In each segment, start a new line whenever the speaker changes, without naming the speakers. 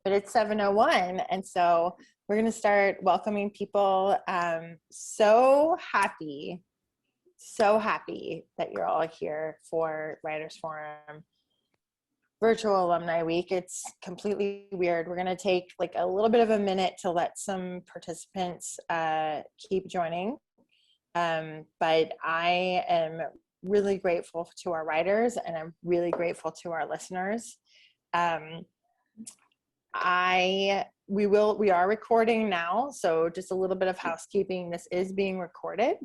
but it's 7:01, and so we're going to start welcoming people. So happy that you're all here for Writers Forum Virtual Alumni Week. It's completely weird. We're going to take like a little bit of a minute to let some participants keep joining. But I am really grateful to our writers, and I'm really grateful to our listeners. We are recording now, so just a little bit of housekeeping. This is being recorded,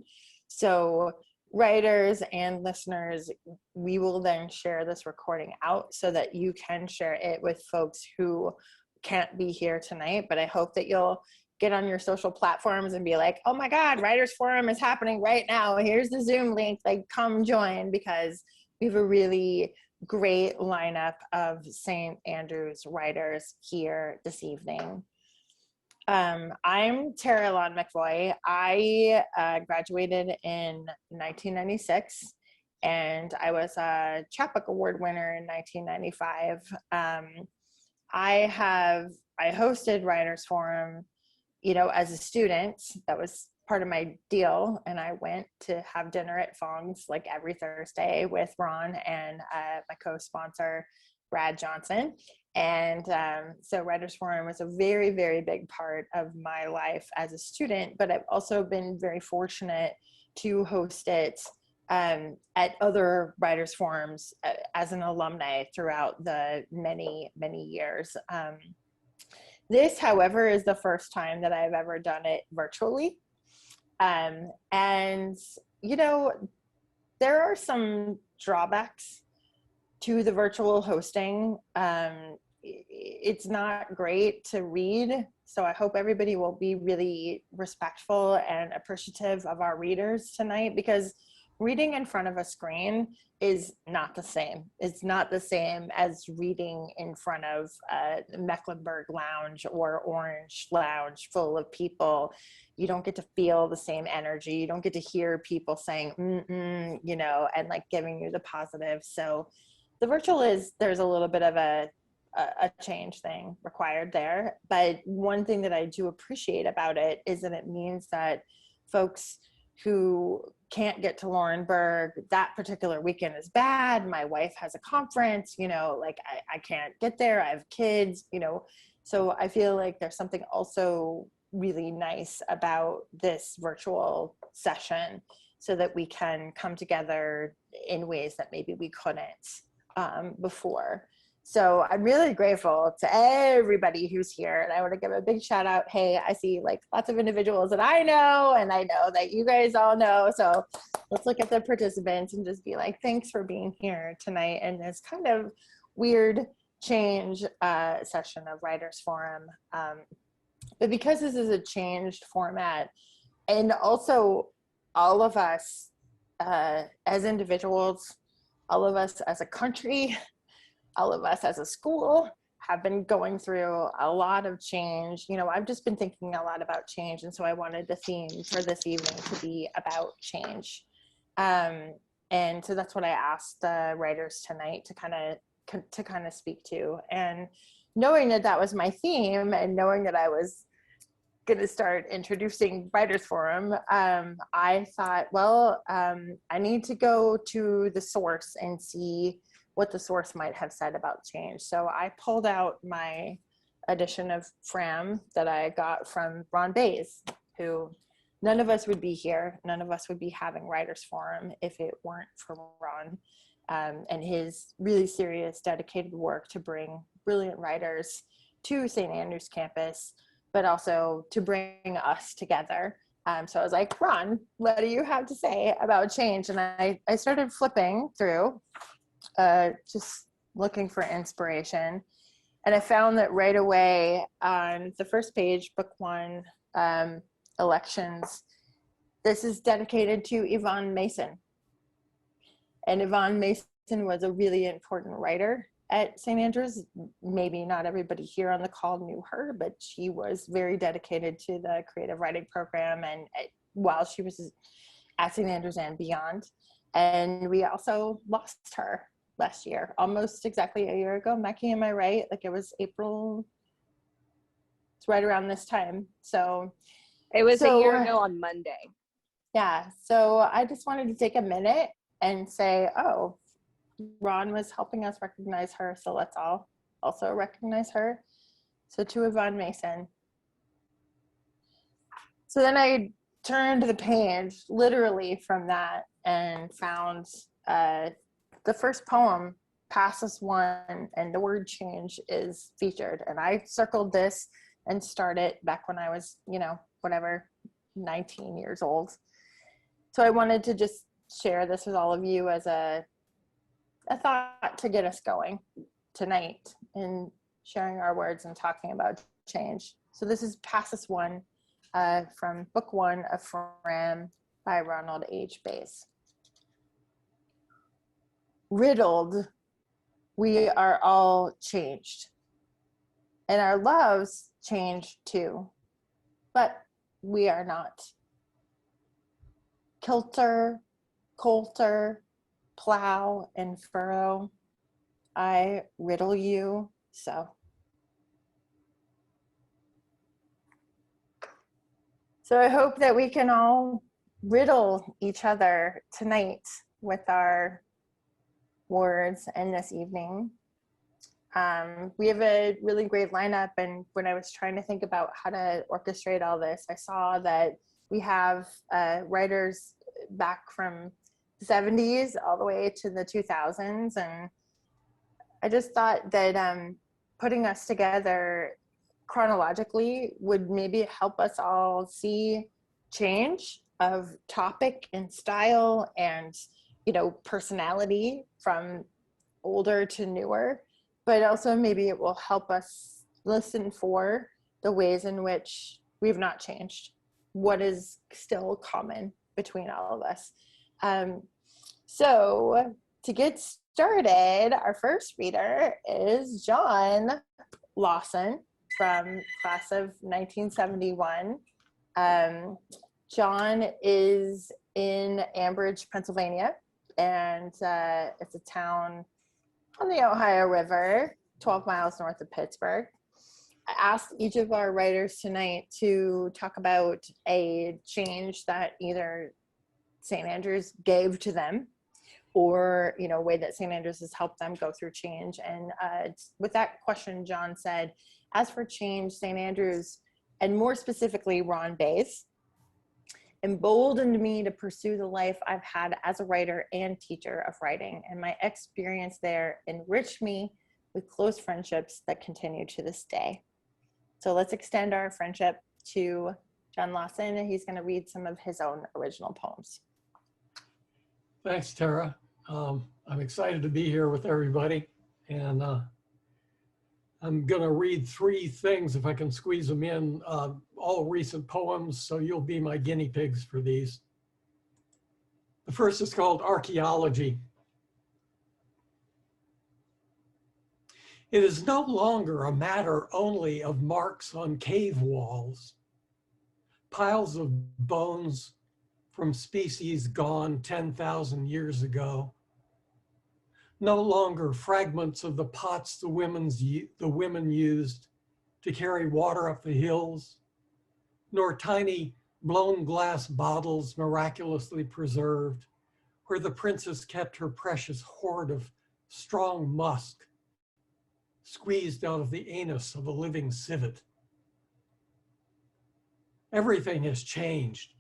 so writers and listeners, we will then share this recording out so that you can share it with folks who can't be here tonight. But I hope that you'll get on your social platforms and be like, oh my God, Writers Forum is happening right now. Here's the Zoom link, like come join, because we have a really great lineup of St. Andrews writers here this evening. I'm Terra Elan McVoy. I graduated in 1996, and I was a Chapbook Award winner in 1995. I hosted Writers Forum, as a student. That was part of my deal, and I went to have dinner at Fong's like every Thursday with Ron and my co-sponsor Brad Johnson. And so Writers Forum was a very, very big part of my life as a student, but I've also been very fortunate to host it at other Writers Forums as an alumni throughout the many, many years. This, however, is the first time that I've ever done it virtually. And, there are some drawbacks to the virtual hosting. It's not great to read, so I hope everybody will be really respectful and appreciative of our readers tonight, because reading in front of a screen is not the same. It's not the same as reading in front of a Mecklenburg Lounge or Orange Lounge full of people. You don't get to feel the same energy. You don't get to hear people saying, and like giving you the positive. So the virtual there's a little bit of a change thing required there. But one thing that I do appreciate about it is that it means that folks who can't get to Laurinburg that particular weekend is bad. My wife has a conference, I can't get there. I have kids, so I feel like there's something also really nice about this virtual session, so that we can come together in ways that maybe we couldn't before. So I'm really grateful to everybody who's here, and I want to give a big shout out. Hey, I see like lots of individuals that I know, and I know that you guys all know. So let's look at the participants and just be like, thanks for being here tonight in this kind of weird change session of Writers Forum. But because this is a changed format, and also all of us as individuals, all of us as a country, all of us as a school have been going through a lot of change. I've just been thinking a lot about change, and so I wanted the theme for this evening to be about change. And so that's what I asked the writers tonight to kind of speak to. And knowing that that was my theme, and knowing that I was going to start introducing Writers Forum, I thought, well, I need to go to the source and see what the source might have said about change. So I pulled out my edition of Fram that I got from Ron Bays, who none of us would be here. None of us would be having Writers Forum if it weren't for Ron and his really serious, dedicated work to bring brilliant writers to St. Andrews campus, but also to bring us together. So I was like, Ron, what do you have to say about change? And I started flipping through, just looking for inspiration. And I found that right away on the first page, book one, elections, this is dedicated to Yvonne Mason. And Yvonne Mason was a really important writer at St. Andrews. Maybe not everybody here on the call knew her, but she was very dedicated to the creative writing program, and while she was at St. Andrews and beyond. And we also lost her last year, almost exactly a year ago. Mackie, am I right? Like it was April It's right around this time. So
it was a year ago on Monday.
Yeah. So I just wanted to take a minute and say, oh, Ron was helping us recognize her. So let's all also recognize her. So to Yvonne Mason. So then I turned the page literally from that and found the first poem, Pass Us One, and the word change is featured. And I circled this and started back when I was, 19 years old. So I wanted to just share this with all of you as a thought to get us going tonight in sharing our words and talking about change. So this is Pass Us One from book 1 of Fram by Ronald H. Bass. Riddled, we are all changed, and our loves change too, but we are not. Kilter, coulter, plow, and furrow, I riddle you so. So I hope that we can all riddle each other tonight with our words and this evening. We have a really great lineup, and when I was trying to think about how to orchestrate all this, I saw that we have writers back from the 70s all the way to the 2000s, and I just thought that putting us together chronologically would maybe help us all see change of topic and style and personality from older to newer, but also maybe it will help us listen for the ways in which we've not changed, what is still common between all of us. So to get started, our first reader is John Lawson from class of 1971. John is in Ambridge, Pennsylvania, and it's a town on the Ohio River, 12 miles north of Pittsburgh. I asked each of our writers tonight to talk about a change that either St. Andrews gave to them, or a way that St. Andrews has helped them go through change. And with that question, John said, as for change, St. Andrews, and more specifically Ron Bass, emboldened me to pursue the life I've had as a writer and teacher of writing, and my experience there enriched me with close friendships that continue to this day. So let's extend our friendship to John Lawson, and he's going to read some of his own original poems.
Thanks, Tara. I'm excited to be here with everybody, and I'm going to read 3 things, if I can squeeze them in, all recent poems, so you'll be my guinea pigs for these. The first is called Archaeology. It is no longer a matter only of marks on cave walls, piles of bones from species gone 10,000 years ago. No longer fragments of the pots the women used to carry water up the hills, nor tiny blown glass bottles miraculously preserved, where the princess kept her precious hoard of strong musk, squeezed out of the anus of a living civet. Everything has changed.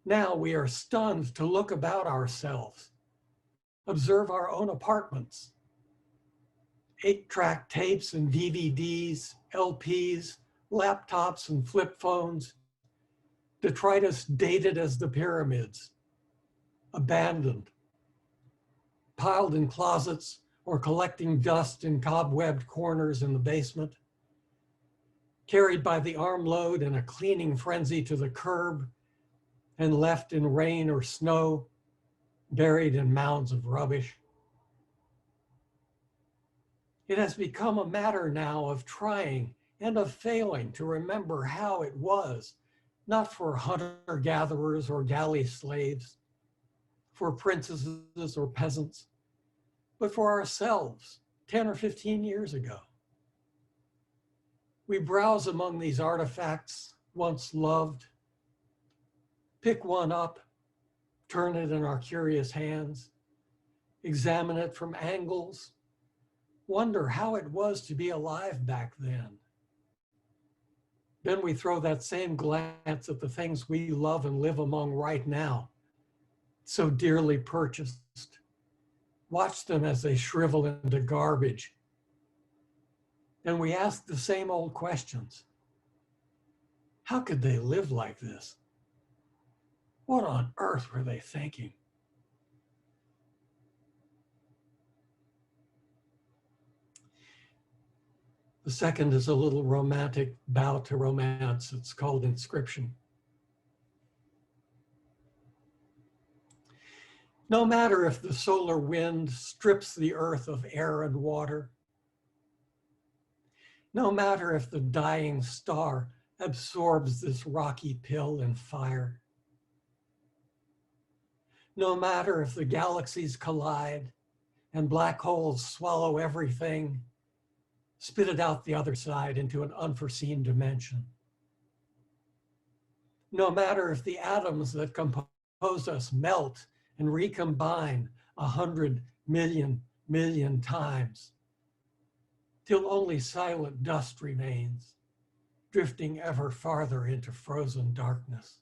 Now we are stunned to look about ourselves, observe our own apartments. 8-track tapes and DVDs, LPs, laptops and flip phones, detritus dated as the pyramids, abandoned, piled in closets or collecting dust in cobwebbed corners in the basement, carried by the armload in a cleaning frenzy to the curb, and left in rain or snow, buried in mounds of rubbish. It has become a matter now of trying and of failing to remember how it was, not for hunter-gatherers or galley slaves, for princesses or peasants, but for ourselves 10 or 15 years ago. We browse among these artifacts once loved, pick one up, turn it in our curious hands, examine it from angles, wonder how it was to be alive back then. Then we throw that same glance at the things we love and live among right now, so dearly purchased. Watch them as they shrivel into garbage. And we ask the same old questions. How could they live like this? What on earth were they thinking? The second is a little romantic bow to romance. It's called Inscription. No matter if the solar wind strips the earth of air and water, no matter if the dying star absorbs this rocky pill in fire, no matter if the galaxies collide and black holes swallow everything, spit it out the other side into an unforeseen dimension. No matter if the atoms that compose us melt and recombine 100 million times, till only silent dust remains, drifting ever farther into frozen darkness.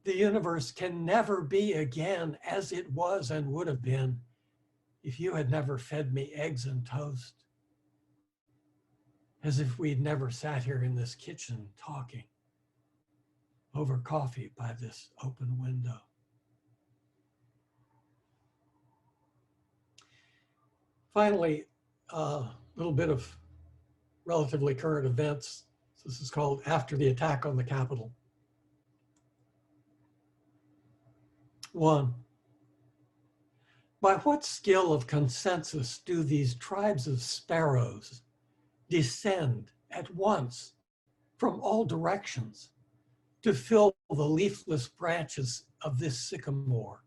The universe can never be again as it was and would have been if you had never fed me eggs and toast, as if we'd never sat here in this kitchen talking over coffee by this open window. Finally, a little bit of relatively current events. This is called After the Attack on the Capitol. 1. By what skill of consensus do these tribes of sparrows descend at once from all directions to fill the leafless branches of this sycamore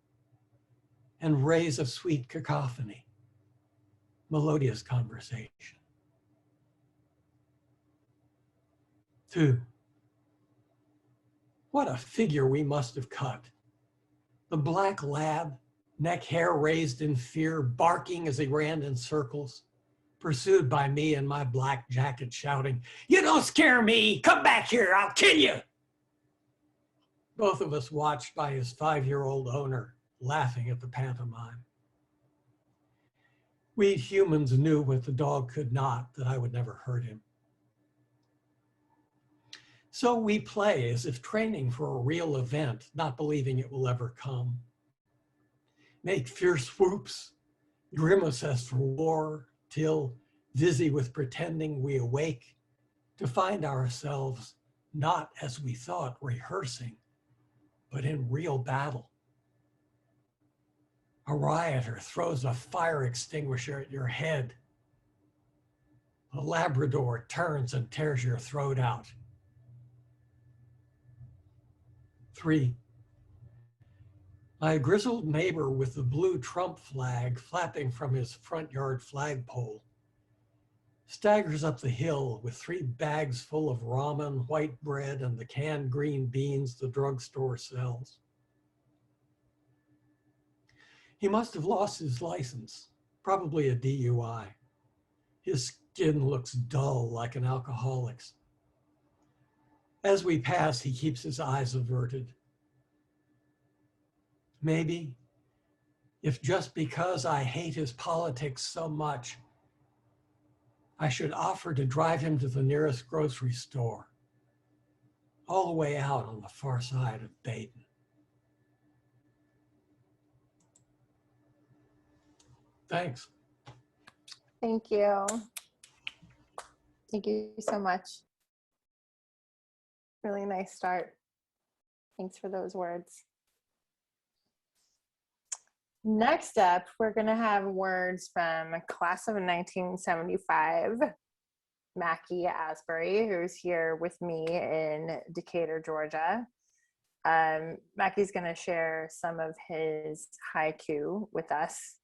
and raise a sweet cacophony, melodious conversation? 2. What a figure we must have cut. The black lab, neck hair raised in fear, barking as he ran in circles, pursued by me in my black jacket shouting, "You don't scare me, come back here, I'll kill you." Both of us watched by his 5-year-old owner, laughing at the pantomime. We humans knew what the dog could not, that I would never hurt him. So we play as if training for a real event, not believing it will ever come. Make fierce whoops, grimace as for war, till, dizzy with pretending, we awake to find ourselves not as we thought rehearsing, but in real battle. A rioter throws a fire extinguisher at your head. A Labrador turns and tears your throat out. 3. My grizzled neighbor with the blue Trump flag flapping from his front yard flagpole staggers up the hill with 3 bags full of ramen, white bread, and the canned green beans the drugstore sells. He must have lost his license, probably a DUI. His skin looks dull like an alcoholic's. As we pass, he keeps his eyes averted. Maybe, if just because I hate his politics so much, I should offer to drive him to the nearest grocery store, all the way out on the far side of Baden. Thanks.
Thank you. Thank you so much. Really nice start. Thanks for those words. Next up, we're going to have words from a class of 1975, Mackie Asbury, who's here with me in Decatur, Georgia. Mackie's going to share some of his haiku with us.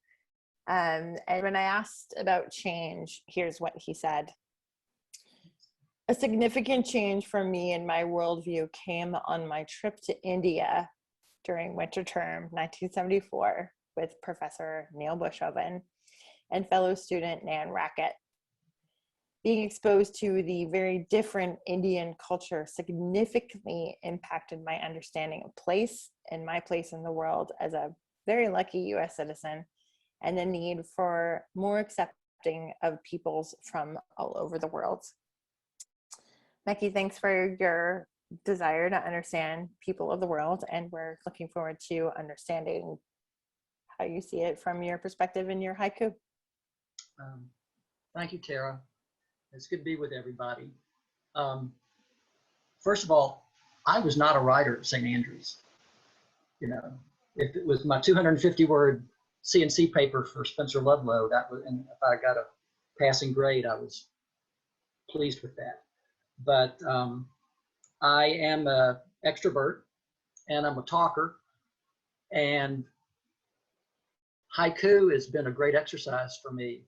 And when I asked about change, here's what he said. A significant change for me in my worldview came on my trip to India during winter term 1974 with Professor Neil Bushoven and fellow student Nan Rackett. Being exposed to the very different Indian culture significantly impacted my understanding of place and my place in the world as a very lucky US citizen, and the need for more accepting of peoples from all over the world. Becky, thanks for your desire to understand people of the world, and we're looking forward to understanding how you see it from your perspective in your haiku.
Thank you, Terra. It's good to be with everybody. First of all, I was not a writer at St. Andrews. You know, if it was my 250-word CNC paper for Spencer Ludlow, that was, and if I got a passing grade, I was pleased with that. But I am an extrovert, and I'm a talker, and haiku has been a great exercise for me.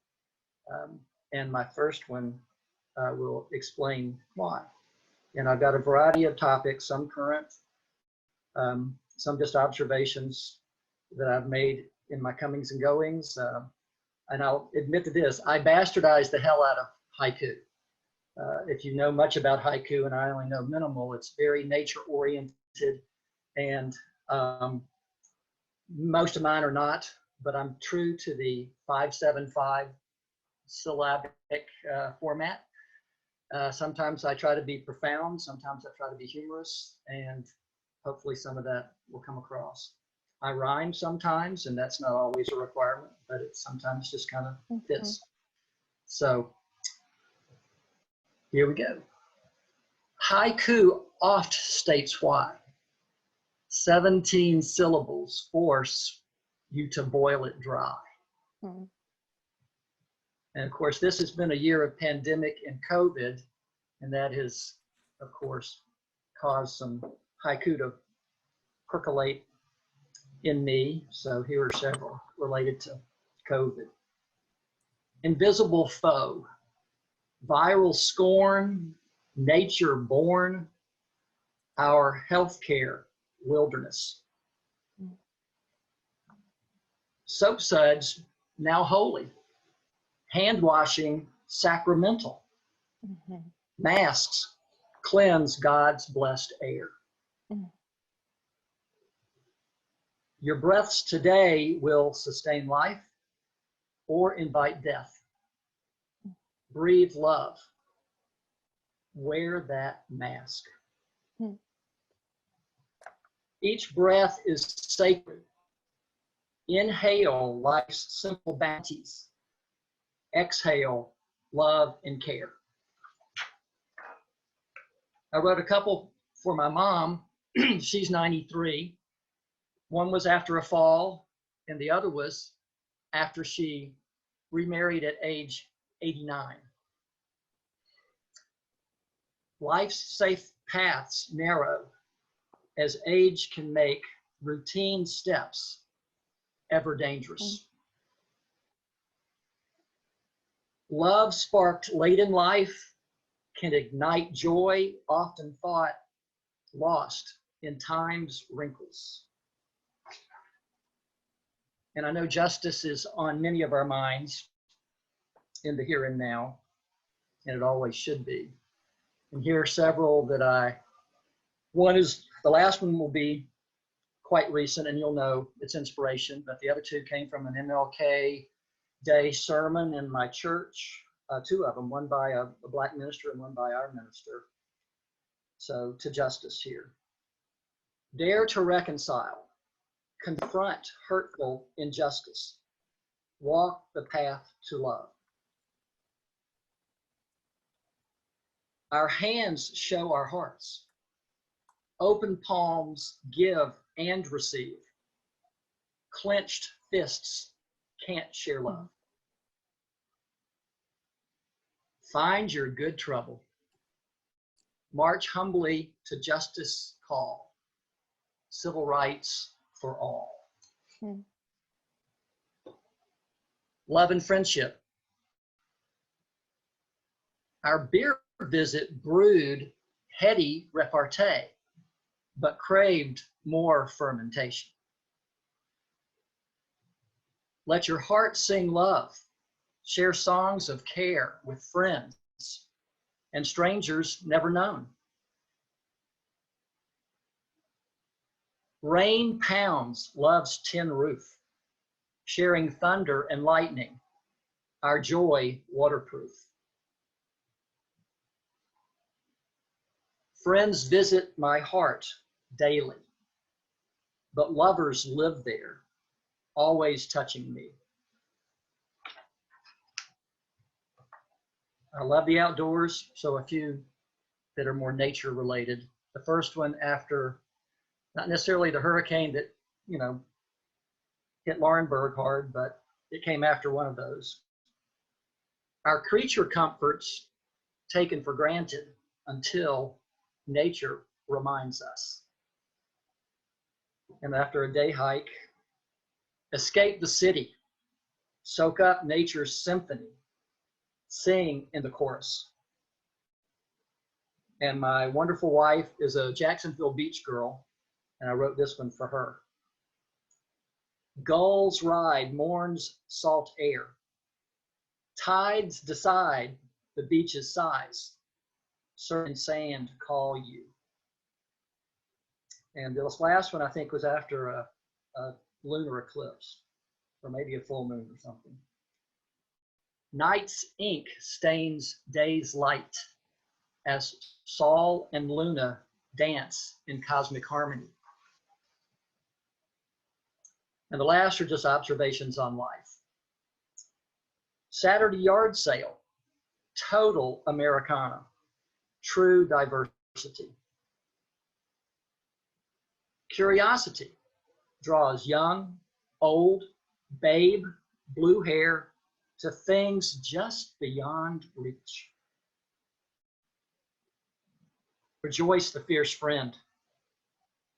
And my first one will explain why. And I've got a variety of topics, some current, some just observations that I've made in my comings and goings. And I'll admit to this, I bastardized the hell out of haiku. If you know much about haiku, and I only know minimal, it's very nature oriented, and most of mine are not, but I'm true to the 5-7-5 syllabic format. Sometimes I try to be profound, sometimes I try to be humorous, and hopefully some of that will come across. I rhyme sometimes, and that's not always a requirement, but it sometimes just kind of fits. So here we go. Haiku oft states why. 17 syllables force you to boil it dry. And of course, this has been a year of pandemic and COVID, and that has, of course, caused some haiku to percolate in me. So here are several related to COVID. Invisible foe, viral scorn, nature born, our healthcare wilderness. Soap suds now holy, hand washing sacramental. Masks cleanse God's blessed air. Your breaths today will sustain life or invite death. Breathe love. Wear that mask. Each breath is sacred. Inhale life's simple bounties. Exhale love and care. I wrote a couple for my mom. She's 93. One was after a fall, and the other was after she remarried at age 89. Life's safe paths narrow as age can make routine steps ever dangerous. Love sparked late in life can ignite joy often thought lost in time's wrinkles. And I know justice is on many of our minds in the here and now, and it always should be. And here are several that one is, the last one will be quite recent, and you'll know it's inspiration, but the other two came from an MLK Day sermon in my church, two of them, one by a Black minister and one by our minister. So to justice here. Dare to reconcile, confront hurtful injustice, walk the path to love. Our hands show our hearts. Open palms give and receive. Clenched fists can't share love. Find your good trouble. March humbly to justice call. Civil rights for all. Love and friendship. Our beer visit brewed heady repartee, but craved more fermentation. Let your heart sing love, share songs of care with friends and strangers never known. Rain pounds love's tin roof, sharing thunder and lightning, our joy waterproof. Friends visit my heart daily, but lovers live there, always touching me. I love the outdoors, so a few that are more nature related. The first one after, not necessarily the hurricane that, hit Laurinburg hard, but it came after one of those. Our creature comforts taken for granted until nature reminds us. And after a day hike, escape the city, soak up nature's symphony, sing in the chorus. And my wonderful wife is a Jacksonville beach girl, and I wrote this one for her. Gulls ride morn's salt air. Tides decide the beach's size. Surf and sand call you. And this last one, I think, was after a lunar eclipse, or maybe a full moon or something. Night's ink stains day's light as Sol and Luna dance in cosmic harmony. And the last are just observations on life. Saturday yard sale, total Americana, true diversity. Curiosity draws young, old, babe, blue hair to things just beyond reach. Rejoice the fierce friend.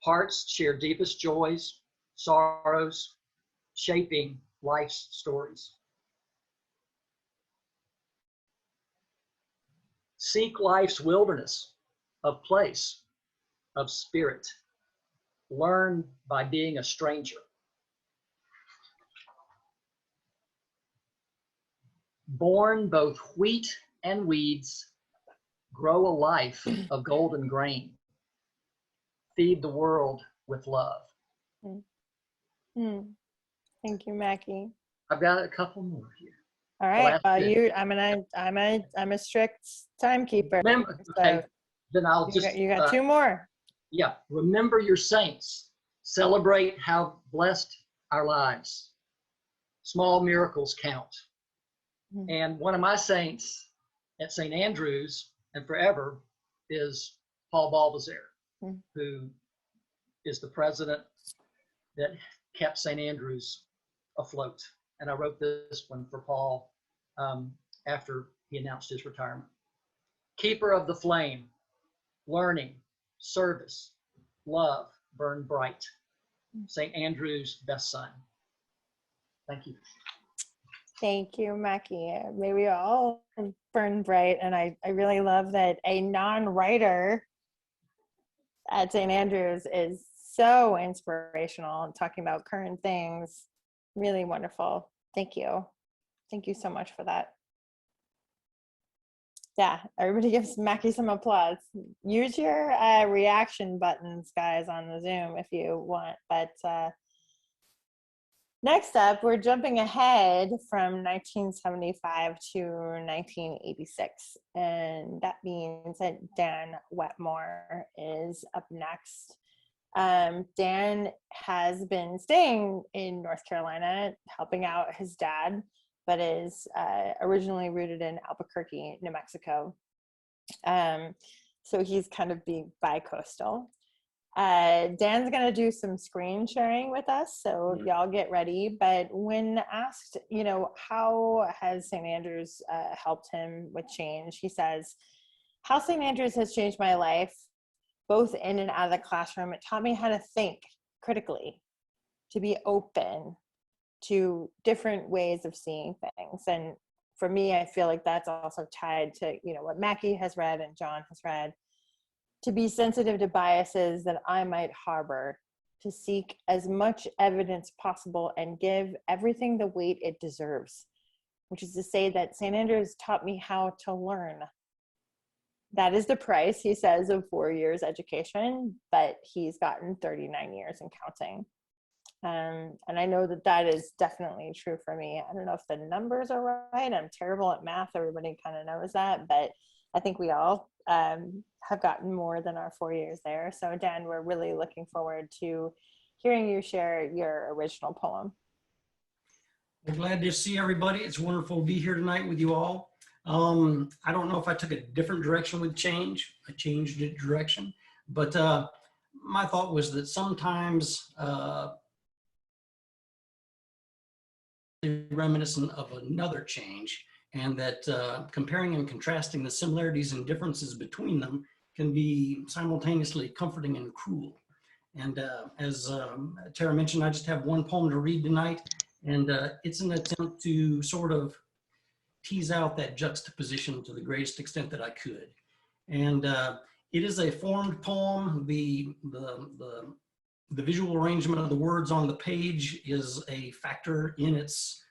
Hearts share deepest joys, sorrows, shaping life's stories. Seek life's wilderness of place, of spirit. Learn by being a stranger. Born both wheat and weeds, grow a life of golden grain. Feed the world with love.
Thank you, Mackie.
I've got a couple more here.
All right. I'm a strict timekeeper.
Remember,
so
okay, then I'll just.
You got two more.
Yeah. Remember your saints. Celebrate how blessed our lives. Small miracles count. And one of my saints at St. Andrews and forever is Paul Balbazar, who is the president that kept St. Andrews afloat. And I wrote this one for Paul after he announced his retirement. Keeper of the flame, learning, service, love, burn bright. St. Andrew's best son. Thank you.
Thank you, Mackie. May we all burn bright. And I really love that a non-writer at St. Andrews is so inspirational and talking about current things. Really wonderful. Thank you. Thank you so much for that. Yeah, everybody gives Mackie some applause. Use your reaction buttons, guys, on the Zoom if you want. But next up, we're jumping ahead from 1975 to 1986. And that means that Dan Wetmore is up next. Dan has been staying in North Carolina, helping out his dad, but is originally rooted in Albuquerque, New Mexico. So he's kind of being bi-coastal. Dan's gonna do some screen sharing with us, so y'all get ready. But when asked, how has St. Andrews helped him with change, he says, how St. Andrews has changed my life, both in and out of the classroom. It taught me how to think critically, to be open to different ways of seeing things. And for me, I feel like that's also tied to, you know, what Mackie has read and John has read, to be sensitive to biases that I might harbor, to seek as much evidence possible and give everything the weight it deserves, which is to say that St. Andrews taught me how to learn. That is the price, he says, of 4 years education, but he's gotten 39 years and counting. And I know that that is definitely true for me. I don't know if the numbers are right. I'm terrible at math. Everybody kind of knows that, but I think we all have gotten more than our 4 years there. So Dan, we're really looking forward to hearing you share your original poem.
I'm glad to see everybody. It's wonderful to be here tonight with you all. I don't know if I took a different direction with change. I changed the direction, but my thought was that sometimes reminiscent of another change, and that comparing and contrasting the similarities and differences between them can be simultaneously comforting and cruel. And as Terra mentioned, I just have one poem to read tonight, and it's an attempt to sort of tease out that juxtaposition to the greatest extent that I could. And it is a formed poem. The visual arrangement of the words on the page is a factor in its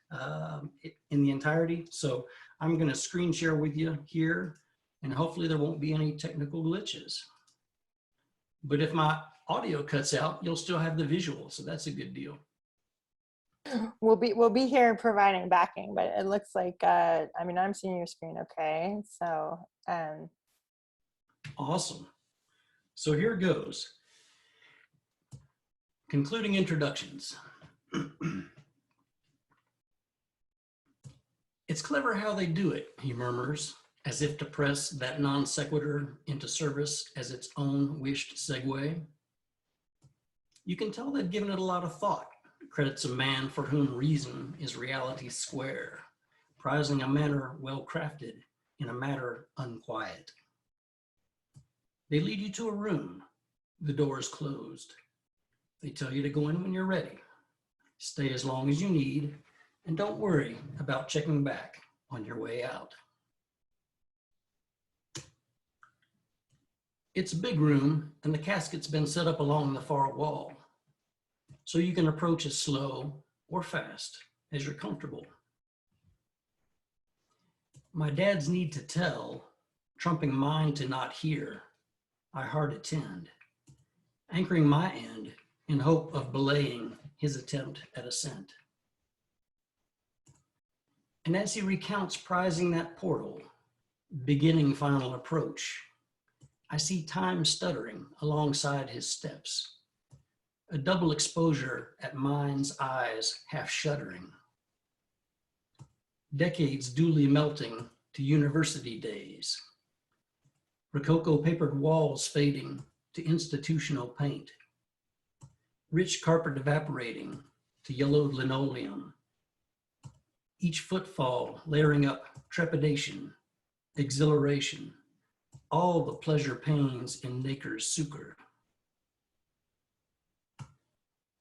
in the entirety. So I'm going to screen share with you here, and hopefully there won't be any technical glitches. But if my audio cuts out, you'll still have the visual, so that's a good deal.
We'll be here providing backing, but it looks like I mean, I'm seeing your screen okay. So
Awesome. So here goes. Concluding introductions. It's clever how they do it, he murmurs, as if to press that non sequitur into service as its own wished segue. You can tell they've given it a lot of thought, credits a man for whom reason is reality square, prizing a manner well crafted in a matter unquiet. They lead you to a room, the door is closed. They tell you to go in when you're ready. Stay as long as you need, and don't worry about checking back on your way out. It's a big room, and the casket's been set up along the far wall, so you can approach as slow or fast as you're comfortable. My dad's need to tell, trumping mine to not hear, I hard attend, anchoring my end in hope of belaying his attempt at ascent. And as he recounts prizing that portal, beginning final approach, I see time stuttering alongside his steps, a double exposure at mind's eyes half shuddering. Decades duly melting to university days, rococo papered walls fading to institutional paint, rich carpet evaporating to yellowed linoleum, each footfall layering up trepidation, exhilaration, all the pleasure pains in Naker's sucre.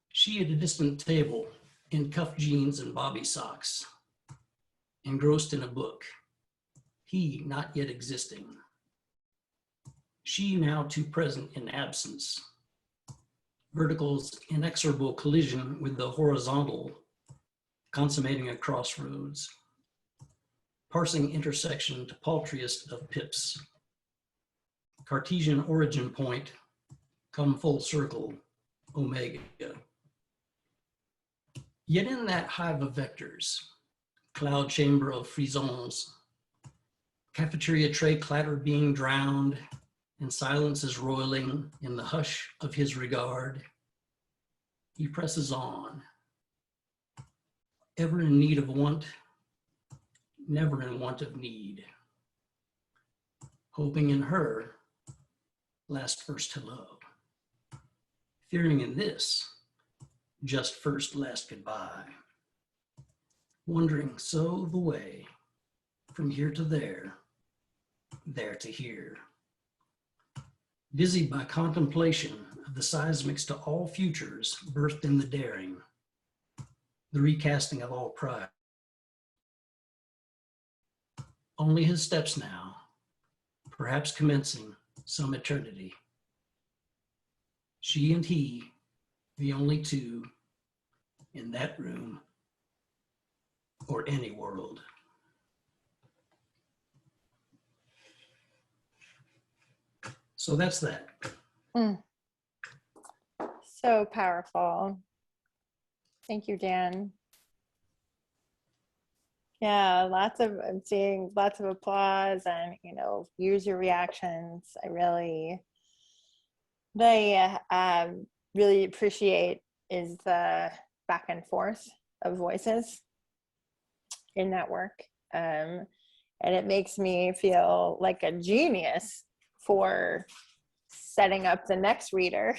She at a distant table in cuff jeans and bobby socks, engrossed in a book, he not yet existing. She now too present in absence, vertical's inexorable collision with the horizontal, consummating a crossroads, parsing intersection to paltriest of pips, Cartesian origin point, come full circle, omega. Yet in that hive of vectors, cloud chamber of frisons, cafeteria tray clatter being drowned, and silence is roiling in the hush of his regard, he presses on, ever in need of want, never in want of need, hoping in her last first hello, fearing in this just first last goodbye, wondering so the way from here to there, there to here, busied by contemplation of the seismics to all futures birthed in the daring, the recasting of all pride, only his steps now, perhaps commencing some eternity. She and he, the only two in that room or any world. So that's that.
So powerful. Thank you, Dan. Yeah, I'm seeing lots of applause and, user reactions. I really appreciate is the back and forth of voices in that work. And it makes me feel like a genius for setting up the next reader,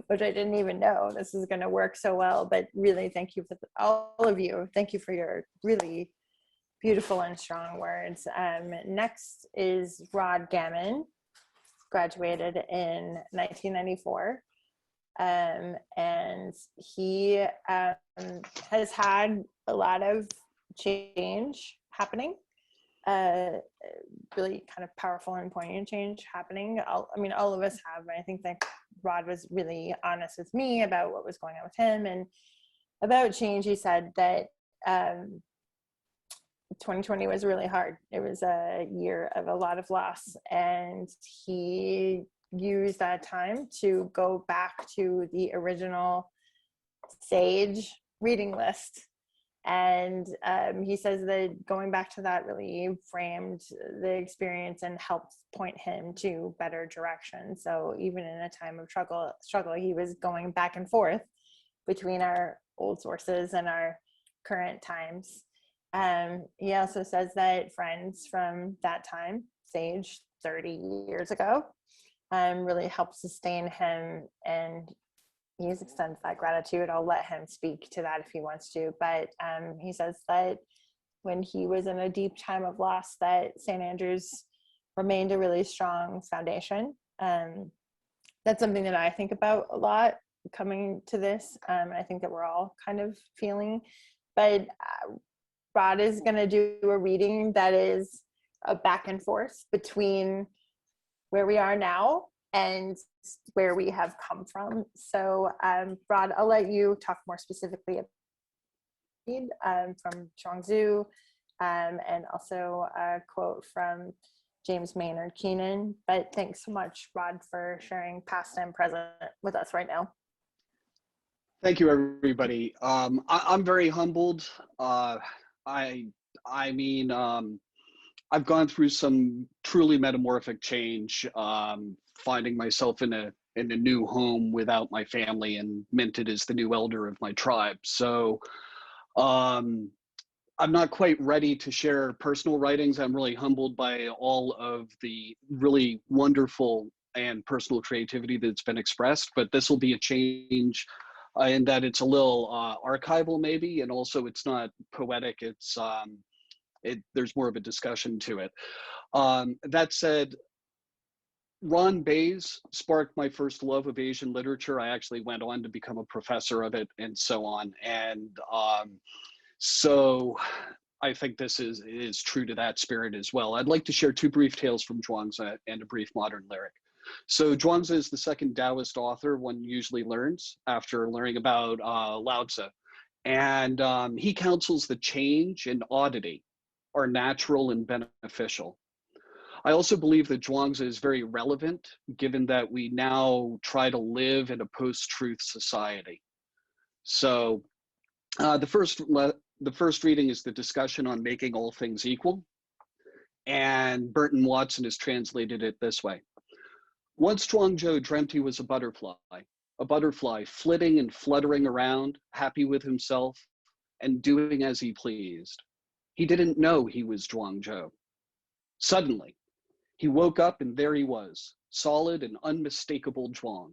which I didn't even know this is going to work so well. But really, thank you for all of you. Thank you for your really beautiful and strong words. Next is Rod Gammon, graduated in 1994. And he has had a lot of change happening, really kind of powerful and poignant change happening. All of us have, and I think that Rod was really honest with me about what was going on with him and about change. He said that 2020 was really hard. It was a year of a lot of loss, and he used that time to go back to the original Sage reading list. And he says that going back to that really framed the experience and helped point him to better direction. So even in a time of struggle, he was going back and forth between our old sources and our current times. He also says that friends from that time, Sage 30 years ago, really helped sustain him, and he extends that gratitude. I'll let him speak to that if he wants to, but he says that when he was in a deep time of loss, that St. Andrews remained a really strong foundation. That's something that I think about a lot coming to this. I think that we're all kind of feeling, but Rod is going to do a reading that is a back and forth between where we are now and where we have come from. So Rod, I'll let you talk more specifically from Zhuangzi, and also a quote from James Maynard Keenan. But thanks so much, Rod, for sharing past and present with us right now.
Thank you, everybody. I'm very humbled. I've gone through some truly metamorphic change, finding myself in a new home without my family and minted as the new elder of my tribe. So I'm not quite ready to share personal writings. I'm really humbled by all of the really wonderful and personal creativity that's been expressed, but this will be a change in that it's a little archival maybe, and also it's not poetic. It's there's more of a discussion to it. That said, Ron Bays sparked my first love of Asian literature. I actually went on to become a professor of it and so on. And so I think this is true to that spirit as well. I'd like to share two brief tales from Zhuangzi and a brief modern lyric. So Zhuangzi is the second Taoist author one usually learns after learning about Lao Tzu. And he counsels that change and oddity are natural and beneficial. I also believe that Zhuangzi is very relevant, given that we now try to live in a post-truth society. So the first reading is the discussion on making all things equal. And Burton Watson has translated it this way. Once Zhuangzi dreamt he was a butterfly flitting and fluttering around, happy with himself and doing as he pleased. He didn't know he was Zhuangzi. Suddenly, he woke up and there he was, solid and unmistakable Zhuang.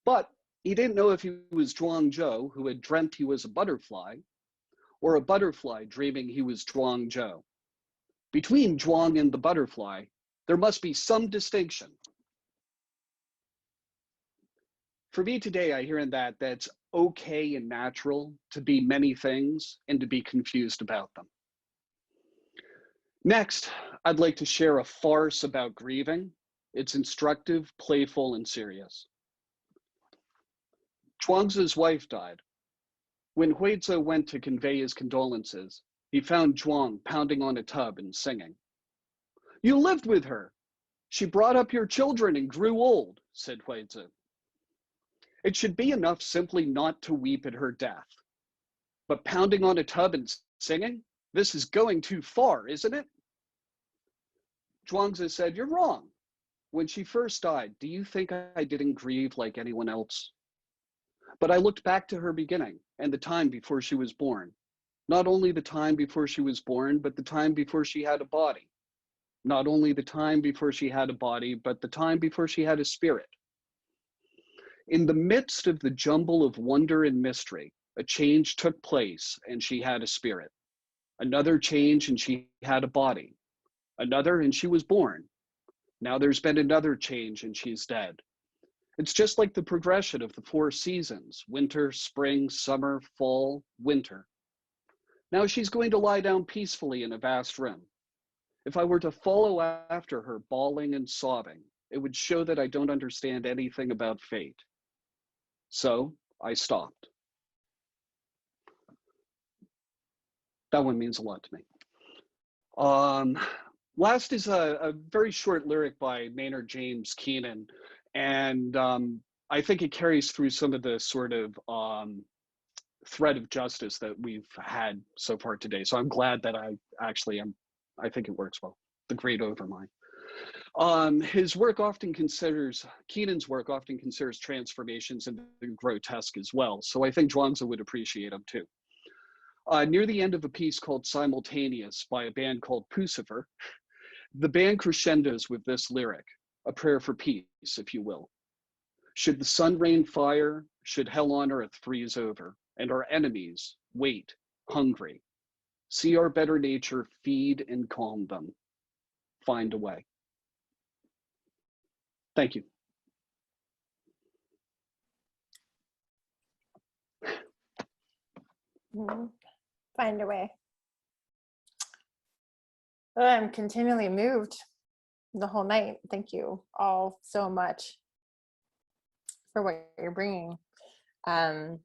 But he didn't know if he was Zhuangzi who had dreamt he was a butterfly, or a butterfly dreaming he was Zhuangzi. Between Zhuang and the butterfly, there must be some distinction. For me today, I hear in that's okay and natural to be many things and to be confused about them. Next, I'd like to share a farce about grieving. It's instructive, playful, and serious. Zhuangzi's wife died. When Huizi went to convey his condolences, he found Zhuang pounding on a tub and singing. "You lived with her. She brought up your children and grew old," said Huizi. It should be enough simply not to weep at her death. But pounding on a tub and singing? This is going too far, isn't it? Zhuangzi said, "You're wrong. When she first died, do you think I didn't grieve like anyone else? But I looked back to her beginning and the time before she was born. Not only the time before she was born, but the time before she had a body. Not only the time before she had a body, but the time before she had a spirit. In the midst of the jumble of wonder and mystery, a change took place and she had a spirit. Another change and she had a body. Another and she was born. Now there's been another change and she's dead. It's just like the progression of the 4 seasons: winter, spring, summer, fall, winter. Now she's going to lie down peacefully in a vast room. If I were to follow after her, bawling and sobbing, it would show that I don't understand anything about fate. So I stopped." That one means a lot to me. Last is a very short lyric by Maynard James Keenan, and I think it carries through some of the sort of thread of justice that we've had so far today. So I'm glad that I think it works well. The Great Overmind. Keenan's work often considers transformations into the grotesque as well. So I think Zhuangzi would appreciate them too. Near the end of a piece called Simultaneous by a band called Pucifer, the band crescendos with this lyric, a prayer for peace, if you will. "Should the sun rain fire, should hell on earth freeze over, and our enemies wait, hungry, see our better nature, feed and calm them, find a way." Thank you.
Find a way. I'm continually moved the whole night. Thank you all so much for what you're bringing. So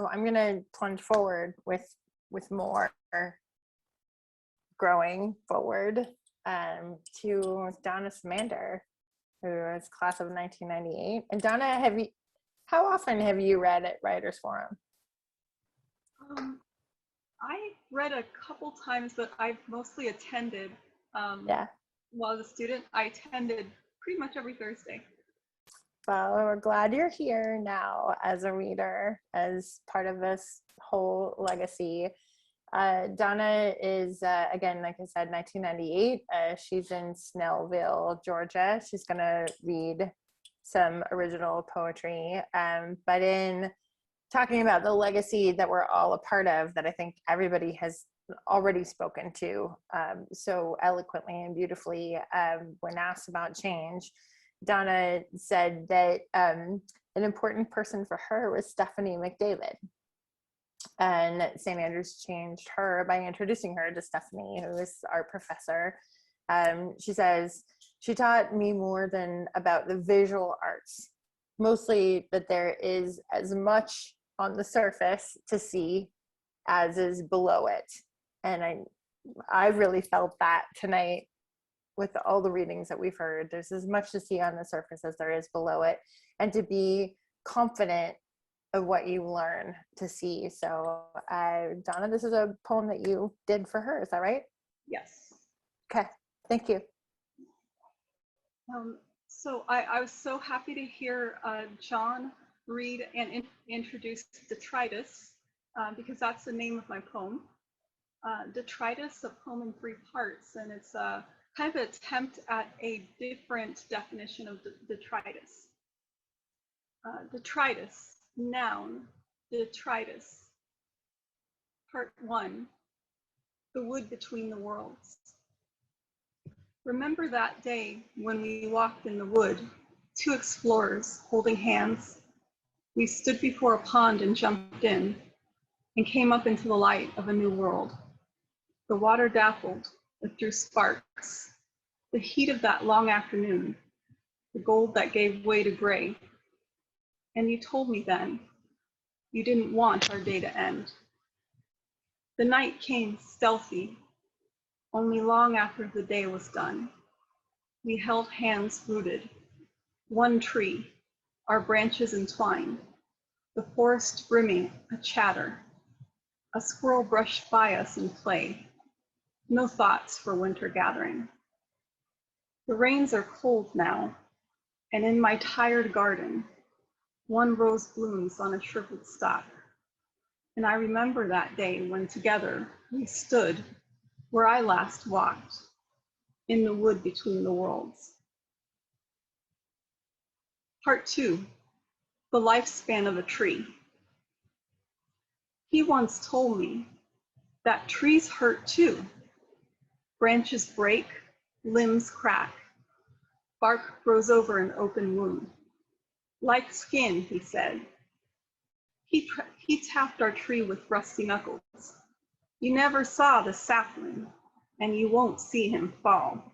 I'm going to plunge forward with more growing forward to Donna Samander, who is class of 1998. And Donna, how often have you read at Writers Forum?
I read a couple times, but I've mostly attended.
Yeah.
While as a student, I attended pretty much every Thursday.
Well, we're glad you're here now as a reader, as part of this whole legacy. Donna is, again, like I said, 1998. She's in Snellville, Georgia. She's going to read some original poetry. But in talking about the legacy that we're all a part of, that I think everybody has already spoken to so eloquently and beautifully when asked about change, Donna said that an important person for her was Stephanie McDavid. And St. Andrews changed her by introducing her to Stephanie, who is our professor. She says, "She taught me more than about the visual arts, mostly that there is as much on the surface to see as is below it." And I really felt that tonight with all the readings that we've heard. There's as much to see on the surface as there is below it, and to be confident of what you learn to see. So Donna, this is a poem that you did for her, is that right?
Yes.
Okay, thank you.
So I was so happy to hear John read and introduce Detritus, because that's the name of my poem. Detritus, a poem in 3 parts, and it's kind of an attempt at a different definition of detritus. Detritus, noun, detritus. Part 1, the wood between the worlds. Remember that day when we walked in the wood, 2 explorers holding hands. We stood before a pond and jumped in and came up into the light of a new world. The water dappled, it threw sparks. The heat of that long afternoon, the gold that gave way to gray. And you told me then, you didn't want our day to end. The night came stealthy, only long after the day was done. We held hands rooted, one tree, our branches entwined, the forest brimming a chatter. A squirrel brushed by us in play, no thoughts for winter gathering. The rains are cold now, and in my tired garden, one rose blooms on a shriveled stalk. And I remember that day when together we stood where I last walked, in the wood between the worlds. Part 2, the lifespan of a tree. He once told me that trees hurt too. Branches break, limbs crack, bark grows over an open wound. Like skin, he said. He tapped our tree with rusty knuckles. You never saw the sapling, and you won't see him fall.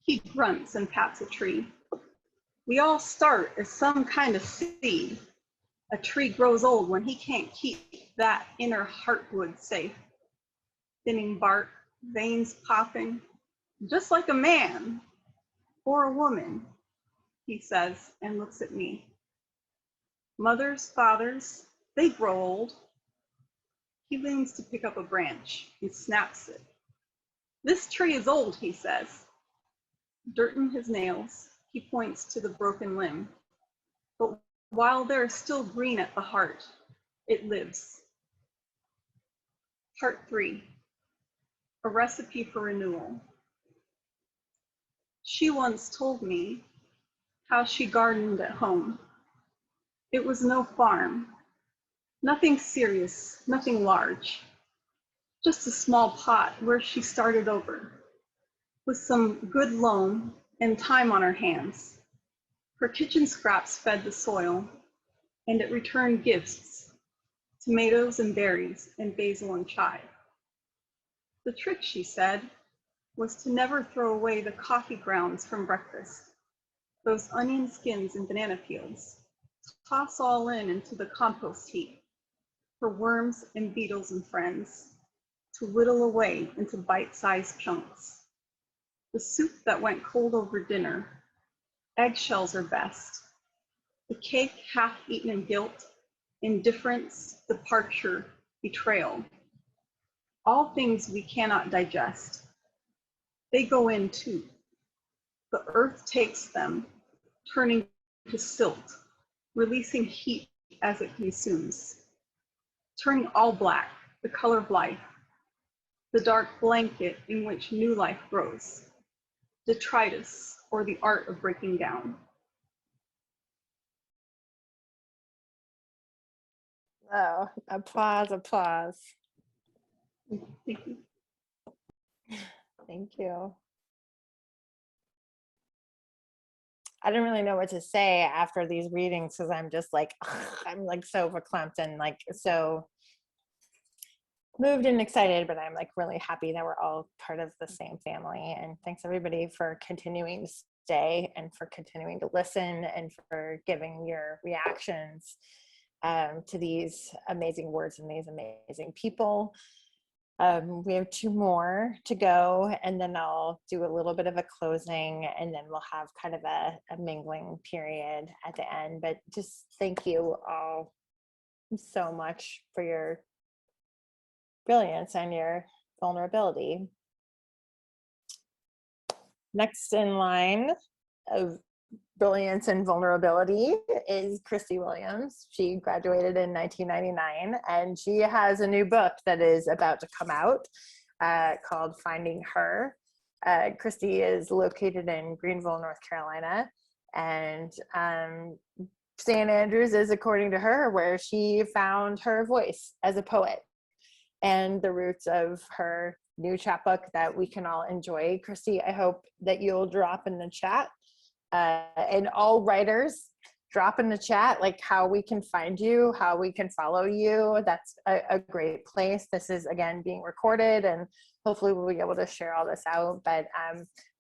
He grunts and pats a tree. We all start as some kind of seed. A tree grows old when he can't keep that inner heartwood safe. Thinning bark, veins popping, just like a man or a woman, he says and looks at me. Mothers, fathers, they grow old. He leans to pick up a branch and snaps it. This tree is old, he says. Dirt in his nails, he points to the broken limb. But while there is still green at the heart, it lives. Part 3, a recipe for renewal. She once told me how she gardened at home. It was no farm, nothing serious, nothing large, just a small pot where she started over with some good loam and time on her hands. Her kitchen scraps fed the soil, and it returned gifts, tomatoes and berries and basil and chive. The trick, she said, was to never throw away the coffee grounds from breakfast, those onion skins and banana peels. Toss all into the compost heap for worms and beetles and friends to whittle away into bite-sized chunks. The soup that went cold over dinner, eggshells are best. The cake half eaten in guilt, indifference, departure, betrayal. All things we cannot digest. They go in too. The earth takes them, turning to silt, releasing heat as it consumes, turning all black, the color of life, the dark blanket in which new life grows, detritus, or the art of breaking down.
Oh, applause, applause.
Thank you.
Thank you. I didn't really know what to say after these readings because I'm just like, I'm like so verklempt and like so moved and excited, but I'm like really happy that we're all part of the same family. And thanks everybody for continuing to stay and for continuing to listen and for giving your reactions to these amazing words and these amazing people. We have 2 more to go, and then I'll do a little bit of a closing, and then we'll have kind of a mingling period at the end. But just thank you all so much for your brilliance and your vulnerability. Next in line of brilliance and vulnerability is Christy Williams. She graduated in 1999, and she has a new book that is about to come out called Finding Her. Christy is located in Greenville, North Carolina, and St. Andrews is, according to her, where she found her voice as a poet and the roots of her new chapbook that we can all enjoy. Christy, I hope that you'll drop in the chat And all writers, drop in the chat like how we can find you, how we can follow you. That's a great place. This is, again, being recorded, and hopefully we'll be able to share all this out. But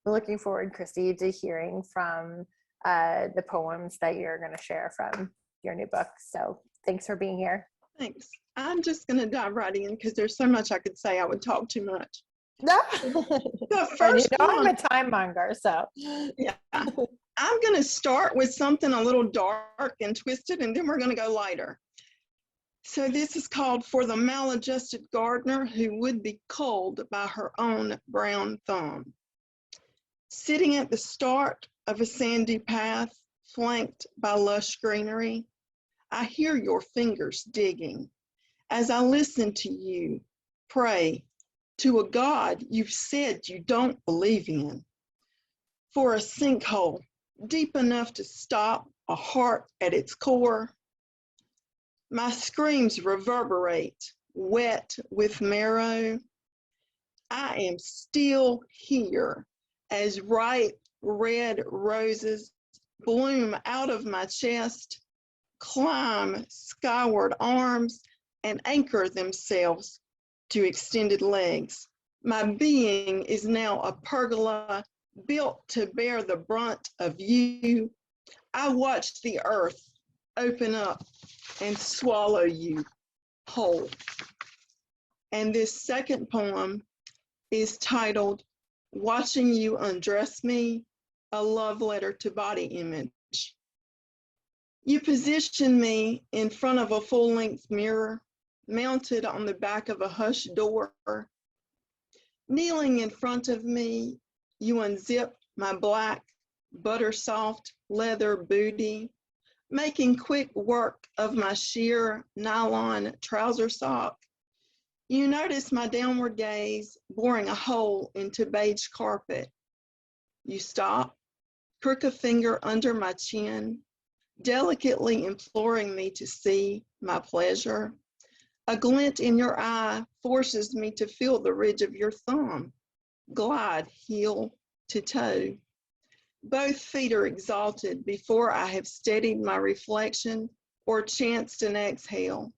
we're looking forward, Christy, to hearing from the poems that you're going to share from your new book. So thanks for being here.
Thanks. I'm just going to dive right in because there's so much I could say. I would talk too much.
No.
The
And
first
I'm
one,
a time monger, so.
yeah. I'm going to start with something a little dark and twisted, and then we're going to go lighter. So this is called For the Maladjusted Gardener Who Would Be Culled by Her Own Brown Thumb. Sitting at the start of a sandy path, flanked by lush greenery, I hear your fingers digging as I listen to you pray to a God you've said you don't believe in, for a sinkhole deep enough to stop a heart at its core. My screams reverberate, wet with marrow. I am still here as ripe red roses bloom out of my chest, climb skyward arms, and anchor themselves to extended legs. My being is now a pergola built to bear the brunt of you. I watch the earth open up and swallow you whole. And this second poem is titled Watching You Undress Me, a love letter to body image. You position me in front of a full-length mirror, mounted on the back of a hushed door. Kneeling in front of me, you unzip my black, butter-soft leather booty, making quick work of my sheer nylon trouser sock. You notice my downward gaze boring a hole into beige carpet. You stop, crook a finger under my chin, delicately imploring me to see my pleasure. A glint in your eye forces me to feel the ridge of your thumb, glide heel to toe. Both feet are exalted before I have steadied my reflection or chanced an exhale.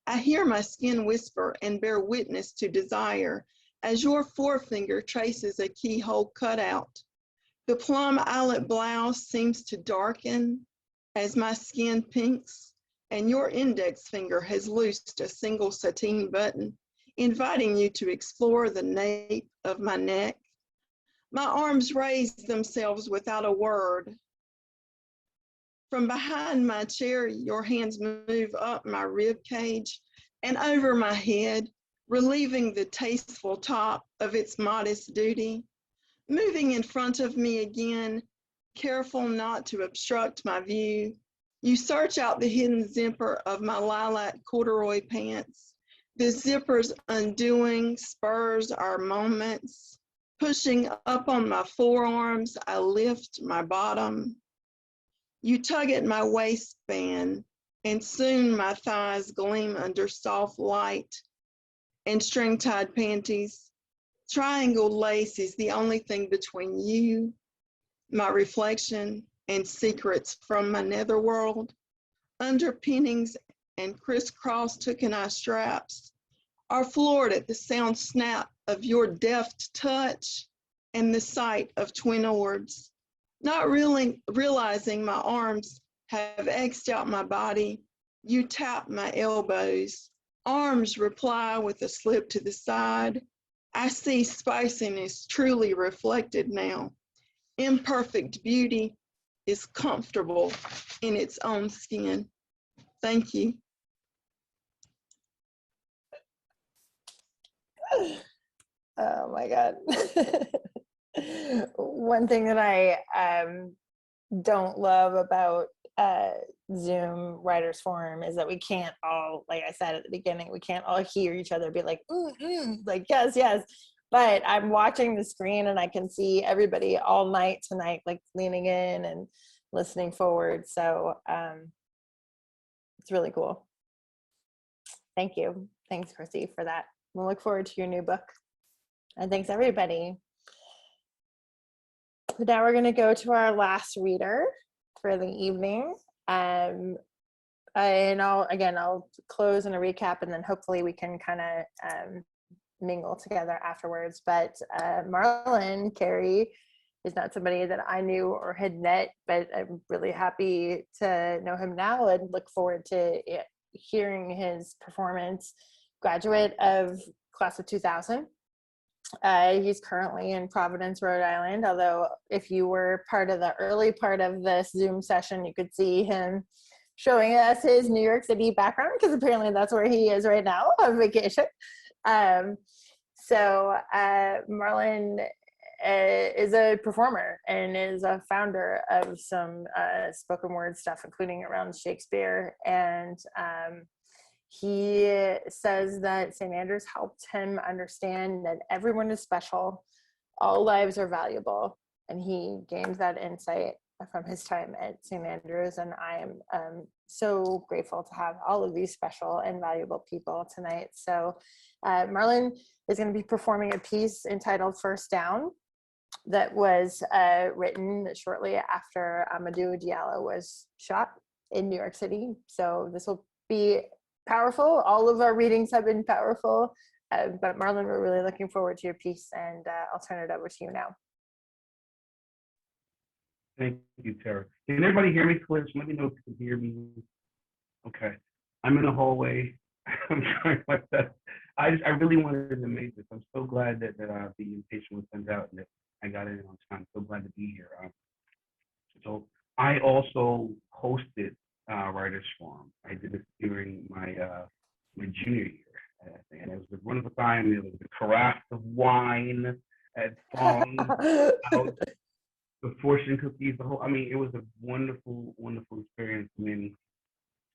I hear my skin whisper and bear witness to desire as your forefinger traces a keyhole cutout. The plum eyelet blouse seems to darken as my skin pinks, and your index finger has loosed a single sateen button, inviting you to explore the nape of my neck. My arms raise themselves without a word. From behind my chair, your hands move up my rib cage and over my head, relieving the tasteful top of its modest duty. Moving in front of me again, careful not to obstruct my view, you search out the hidden zipper of my lilac corduroy pants. The zipper's undoing spurs our moments. Pushing up on my forearms, I lift my bottom. You tug at my waistband, and soon my thighs gleam under soft light and string-tied panties. Triangle lace is the only thing between you, my reflection, and secrets from my netherworld. Underpinnings and crisscross took-and-eye straps are floored at the sound snap of your deft touch and the sight of twin orbs. Not really realizing my arms have X'd out my body, you tap my elbows. Arms reply with a slip to the side. I see spiciness truly reflected now. Imperfect beauty is comfortable in its own skin. Thank you.
Oh my God. One thing that I don't love about Zoom Writers Forum is that we can't all, like I said at the beginning, we can't all hear each other be like, like, yes, yes. But I'm watching the screen and I can see everybody all night tonight, like leaning in and listening forward. So it's really cool. Thank you. Thanks, Chrissy, for that. We'll look forward to your new book. And thanks, everybody. But now we're going to go to our last reader for the evening. And I'll close in a recap, and then hopefully we can kind of mingle together afterwards. But Marlon Carey is not somebody that I knew or had met, but I'm really happy to know him now and look forward to hearing his performance. Graduate of class of 2000. He's currently in Providence, Rhode Island, although if you were part of the early part of this Zoom session, you could see him showing us his New York City background, because apparently that's where he is right now on vacation. So Marlon is a performer and is a founder of some spoken word stuff, including around Shakespeare. And he says that St. Andrews helped him understand that everyone is special, all lives are valuable, and he gained that insight from his time at St. Andrews. And I am so grateful to have all of these special and valuable people tonight. So Marlon is going to be performing a piece entitled First Down that was written shortly after Amadou Diallo was shot in New York City. So this will be powerful. All of our readings have been powerful, but Marlon, we're really looking forward to your piece, and I'll turn it over to you now.
Thank you, Terra. Can everybody hear me clear? Let me know if you can hear me. Okay. I'm in the hallway. I'm trying my best. I really wanted to make this. I'm so glad that the invitation was sent out and that I got in on time. So glad to be here. So I also hosted Writers Forum. I did this during my my junior year, and it was a wonderful time. It was a carafe of wine at songs out, the fortune cookies, the whole. I mean, it was a wonderful, wonderful experience. I mean,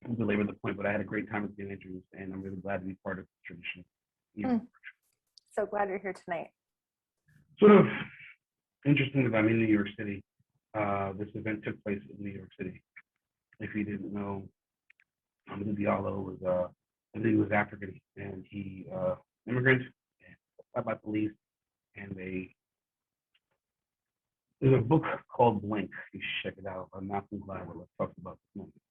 I belabor the point, but I had a great time at St. Andrews, and I'm really glad to be part of the tradition.
So glad you're here tonight.
Sort of interesting that I'm in New York City. This event took place in New York City. If you didn't know, Amadou Diallo was, I think he was African, and he immigrant, shot by police, and there's a book called Blink. You should check it out. I'm Malcolm Gladwell that talks about this moment.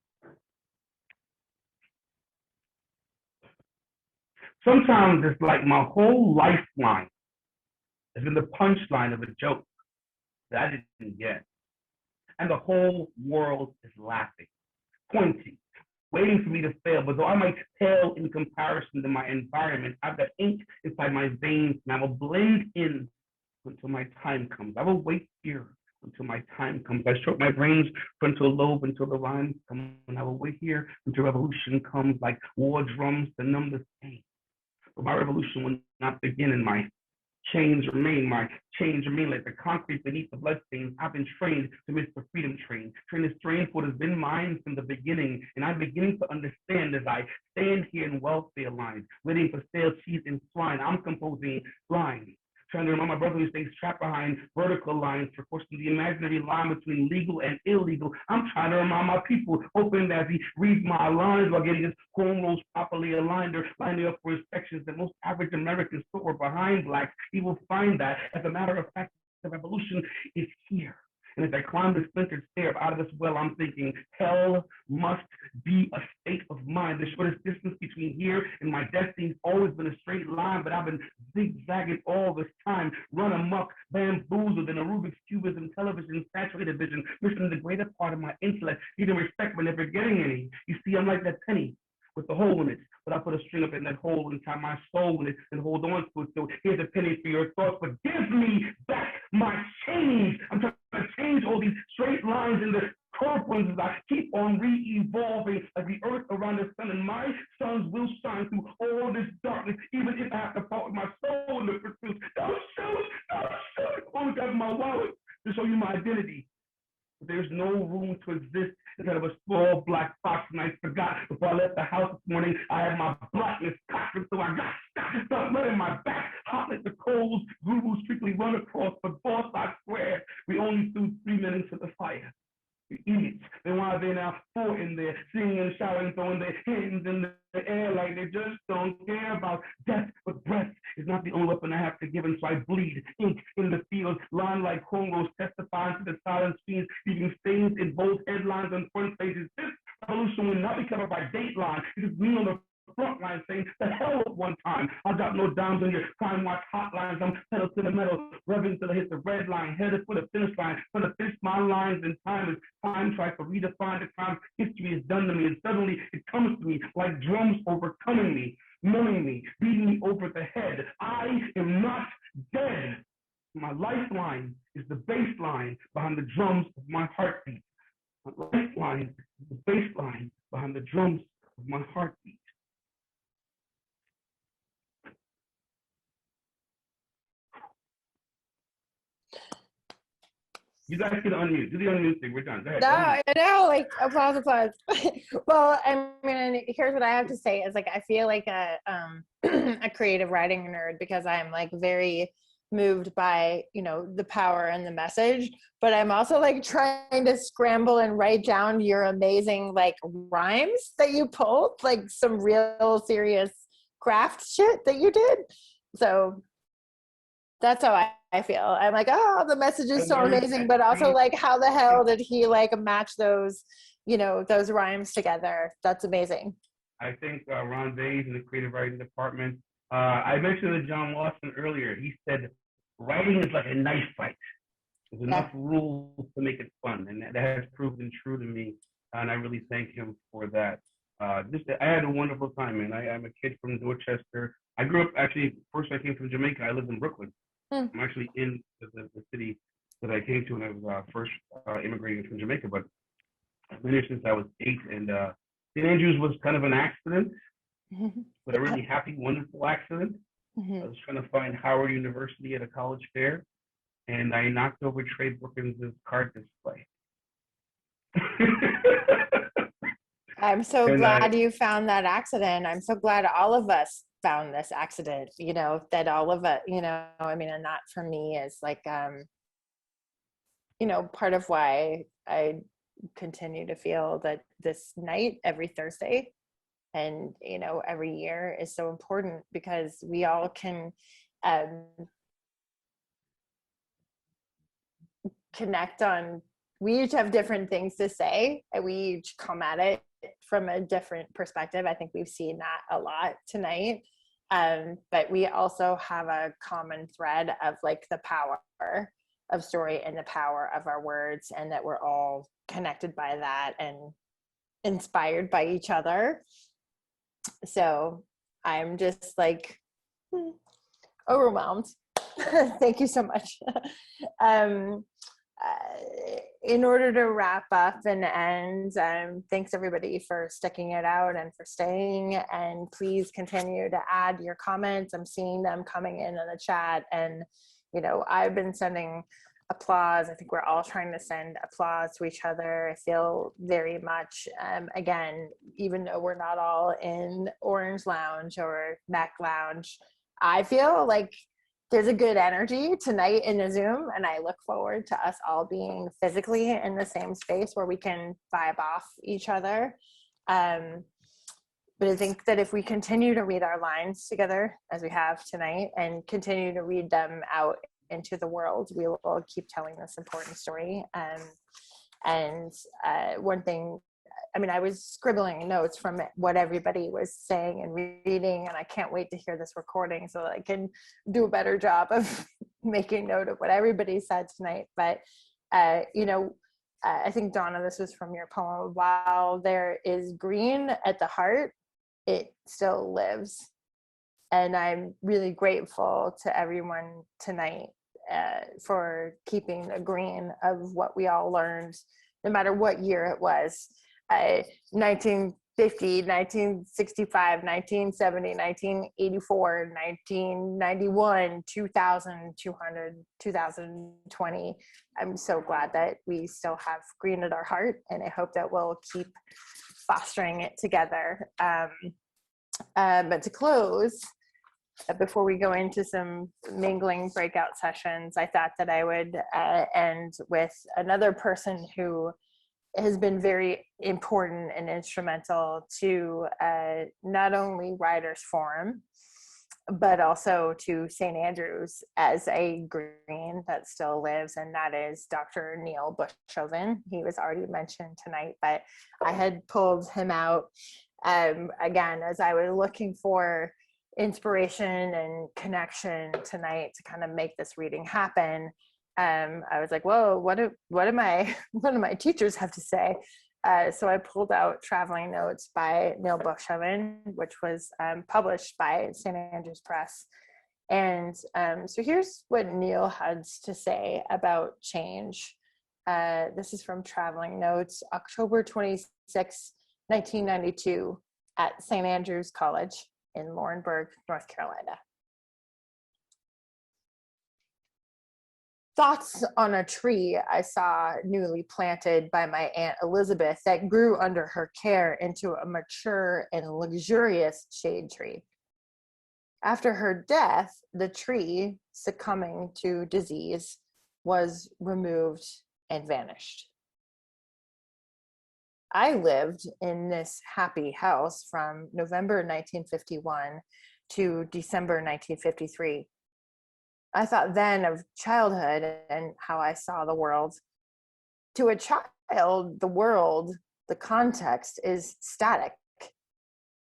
Sometimes it's like my whole lifeline has been the punchline of a joke that I didn't get. And the whole world is laughing, pointing, waiting for me to fail. But though I might pale in comparison to my environment, I've got ink inside my veins, and I will blend in until my time comes. I will wait here until my time comes. I stroke my brains frontal lobe until the rhymes come, and I will wait here until revolution comes like war drums to numb the pain. But my revolution will not begin in my chains remain like the concrete beneath the bloodstains. I've been trained to miss the freedom train, trained to strain for what has been mine from the beginning. And I'm beginning to understand as I stand here in welfare lines, waiting for stale cheese and swine. I'm composing lines, trying to remind my brother who stays trapped behind vertical lines for crossing the imaginary line between legal and illegal. I'm trying to remind my people, hoping that he reads my lines while getting his cornrows properly aligned or lining up for inspections that most average Americans thought were behind blacks. He will find that, as a matter of fact, the revolution is here. And as I climb the splintered stair out of this well, I'm thinking, hell must be a state of mind. The shortest distance between here and my destiny's always been a straight line, but I've been zigzagging all this time, run amok, bamboozled in a Rubik's Cubism, television, saturated vision, missing the greater part of my intellect, needing respect but never getting any. You see, I'm like that penny with the hole in it, but I put a string up in that hole and tie my soul in it and hold on to it. So here's a penny for your thoughts, but give me back my change. I'm trying to change all these straight lines in the curved ones as I keep on re-evolving like the earth around the sun, and my suns will shine through all this darkness, even if I have to part with my soul in the pursuit. Don't shoot, only got my wallet to show you my identity. There's no room to exist inside of a small black box, and I forgot before I left the house this morning, I had my blackness cocked, so I got stuck letting my back hot like the coals, gurus strictly run across, but boss, I swear, we only threw 3 men into the fire. You idiots. Then why are they now in there singing, shouting, throwing their hands in the air like they just don't care about death? But breath is not the only weapon I have to give, and so I bleed ink in the field, line like cornrows, testifying to the silent scenes, leaving stains in both headlines and front pages. This revolution will not be covered by Dateline. It is me on the front line saying, the hell with one time. I'll drop no dimes on your crime watch hotlines. I'm pedal to the metal, revving till I hit the red line, headed for the finish line. For the finish my lines in time as time tries to redefine the crime history has done to me. And suddenly it comes to me like drums overcoming me, numbing me, beating me over the head. I am not dead. My lifeline is the bass line behind the drums of my heartbeat. My lifeline is the bass line behind the drums of my heartbeat. You guys can unmute. Do the unmute thing. We're done. Go ahead.
No, I know, like applause. Well, I mean, here's what I have to say is like I feel like a a creative writing nerd because I'm like very moved by, you know, the power and the message, but I'm also like trying to scramble and write down your amazing like rhymes that you pulled, like some real serious craft shit that you did. So that's how I feel. I'm like, oh, the message is so amazing, but also like, how the hell did he like match those, you know, those rhymes together? That's amazing.
I think Ron Bays in the creative writing department. I mentioned to John Lawson earlier. He said, writing is like a knife fight. There's enough rules to make it fun, and that has proven true to me. And I really thank him for that. I had a wonderful time, man. I'm a kid from Dorchester. I grew up, actually, first I came from Jamaica. I lived in Brooklyn. I'm actually in the city that I came to when I was first immigrating from Jamaica, but I've been here since I was 8. And St. Andrews was kind of an accident, but a really happy, wonderful accident. I was trying to find Howard University at a college fair, and I knocked over Trey Brookins' card display.
I'm so glad you found that accident. I'm so glad all of us found this accident, you know, that all of it, you know, I mean, and that for me is like, you know, part of why I continue to feel that this night every Thursday and, you know, every year is so important because we all can connect on, we each have different things to say and we each come at it from a different perspective. I think we've seen that a lot tonight. But we also have a common thread of like the power of story and the power of our words, and that we're all connected by that and inspired by each other. So I'm just like overwhelmed. Thank you so much. In order to wrap up and end, thanks everybody for sticking it out and for staying, and please continue to add your comments. I'm seeing them coming in the chat, and you know, I've been sending applause. I think we're all trying to send applause to each other. I feel very much, again, even though we're not all in Orange Lounge or Mac Lounge, I feel like there's a good energy tonight in the Zoom, and I look forward to us all being physically in the same space where we can vibe off each other. But I think that if we continue to read our lines together as we have tonight and continue to read them out into the world, we will keep telling this important story. And one thing, I mean, I was scribbling notes from what everybody was saying and reading, and I can't wait to hear this recording so that I can do a better job of making note of what everybody said tonight. But, you know, I think, Donna, this was from your poem. While there is green at the heart, it still lives. And I'm really grateful to everyone tonight for keeping the green of what we all learned, no matter what year it was. 1950, 1965, 1970, 1984, 1991, 2000, 2020. I'm so glad that we still have green at our heart, and I hope that we'll keep fostering it together. But to close, before we go into some mingling breakout sessions, I thought that I would end with another person who has been very important and instrumental to not only Writers Forum, but also to St. Andrews as a green that still lives, and that is Dr. Neil Bushoven. He was already mentioned tonight, but I had pulled him out again as I was looking for inspiration and connection tonight to kind of make this reading happen. I was like, whoa, what do my teachers have to say? So I pulled out Traveling Notes by Neil Bushoven, which was published by St. Andrews Press. And so here's what Neil had to say about change. This is from Traveling Notes, October 26, 1992, at St. Andrews College in Laurinburg, North Carolina. Thoughts on a tree I saw newly planted by my Aunt Elizabeth that grew under her care into a mature and luxurious shade tree. After her death, the tree, succumbing to disease, was removed and vanished. I lived in this happy house from November 1951 to December 1953. I thought then of childhood and how I saw the world. To a child, the world, the context is static.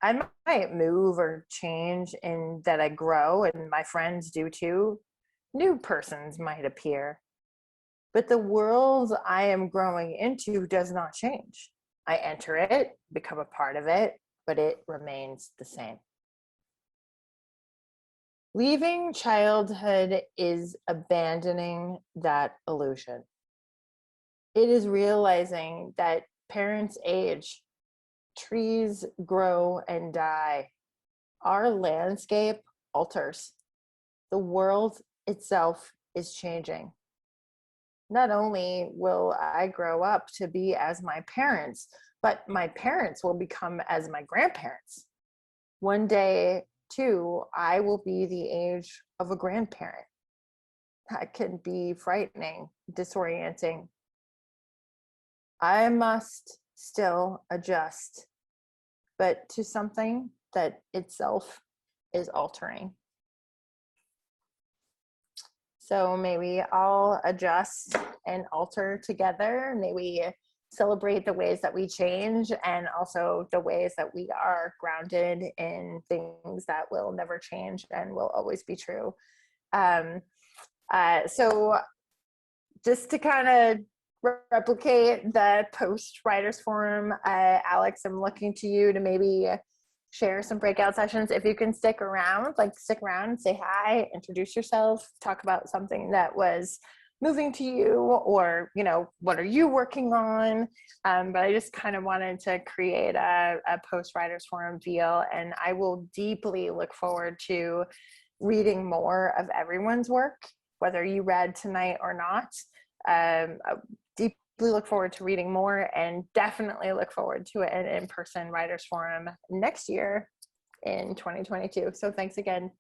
I might move or change in that I grow, and my friends do too. New persons might appear. But the world I am growing into does not change. I enter it, become a part of it, but it remains the same. Leaving childhood is abandoning that illusion. It is realizing that parents age, trees grow and die. Our landscape alters. The world itself is changing. Not only will I grow up to be as my parents, but my parents will become as my grandparents. One day, too, I will be the age of a grandparent. That can be frightening, disorienting. I must still adjust, but to something that itself is altering. So may we all adjust and alter together. May we celebrate the ways that we change and also the ways that we are grounded in things that will never change and will always be true. So just to kind of replicate the post Writers Forum, Alex, I'm looking to you to maybe share some breakout sessions. If you can stick around, say hi, introduce yourself, talk about something that was moving to you, or, you know, what are you working on? But I just kind of wanted to create a post Writers Forum feel, and I will deeply look forward to reading more of everyone's work, whether you read tonight or not. Deeply look forward to reading more, and definitely look forward to an in-person Writers Forum next year in 2022. So thanks again